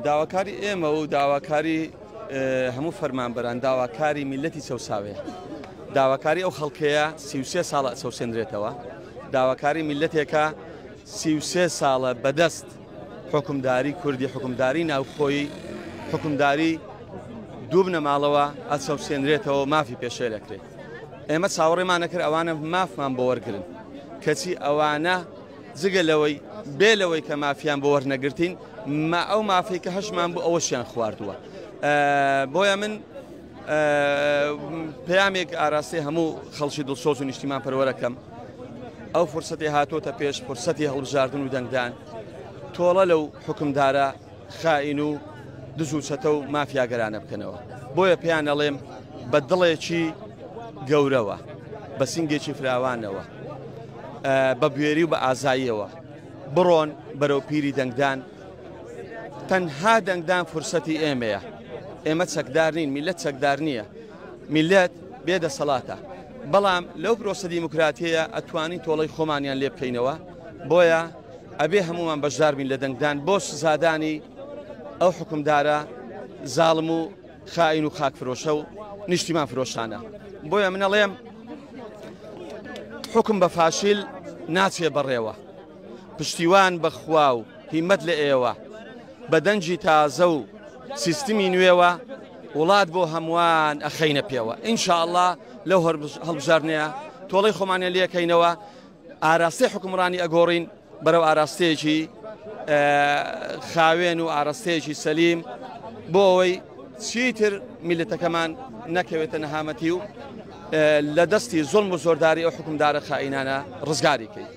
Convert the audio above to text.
داواکاری ئێمە و داواکاری هەموو فەرمانبەران داواکاری میلەتی چەوساوەیە. داواکاری ئەو خەڵکەیە 33 ساڵە چەوسێنرێتەوە. داواکاری میلەتێکە 33 ساڵە بەدەست حکومداری کوردی، حکومداری ناوخۆیی، حکومداری دوو بنەماڵەوە ئەچەوسێنرێتەوە، مافی پێشێ دەکرێت. ئێمە چاوەڕێمان نەکرد ئەوانە مافمان بۆ وەرگرن، کەچی ئەوانە جگە لەوەی بێ لەوەی کە مافیان بۆ وەرنەگرتین ما ئەو مافی کە هەشمان بوو ئەوەشیان خواردووە. بۆیە من پەیامێک ئاراستی هەموو خەڵکی دڵسۆز و نیشتیمان پەروەرەکەم، ئەو فرسەتی هاتۆتە پێش، فرسەتی هەڵبژاردن و دەنگدان، تۆڵە لەو حکومدارە خائین و دز و چەتە و مافیاگەرانە بکەنەوە. بۆیە پێیان ئەڵێم بە دڵێکی گەورەوە، بە سینگێکی فراوانەوە، بە بوێری و بە ئازاییەوە بڕۆن بەرەو پیری دەنگدان. تەنها دەنگدان فرسەتی ئێمەیە. ئێمە چەکدار نین، میلەت چەکدار نییە، میلەت بێدەسەڵاتە. بەڵام لەو پرۆسە دیموکراتیەیە ئەتوانین تۆڵەی خۆمانیان لێ بکەینەوە. بۆیە ئەبێ هەمومان بەشدار بین لە دەنگدان بۆ سزادانی ئەو حکومدارە زاڵم و خائین و خاکفرۆشە و نیشتیمان فرۆشانە. بۆیە منەڵێم حکم بە فاشیل ناچێ بەڕێوە، پشتیوان بەخوا و هیمەت لە ئێوە، بە دەنجی تازە و سیستمی نوێوە وڵات بۆ هەمووان ئەخەینە پێوە. ئینشاءڵڵا لەو هەڵبژاردنەیە تۆڵەی خۆمانیان لێکەینەوە، ئاراستی حکومڕانی ئەگۆڕین بەرەو ئاراستەیەکی خاوێن و ئاراستەیەکی سەلیم بۆ ئەوەی چیتر میلەتەکەمان نەکەوێتە نەهامەتی و لە دەستی زوڵم و زۆرداری ئەو حکومدارە خائینانە ڕزگاری کەیت.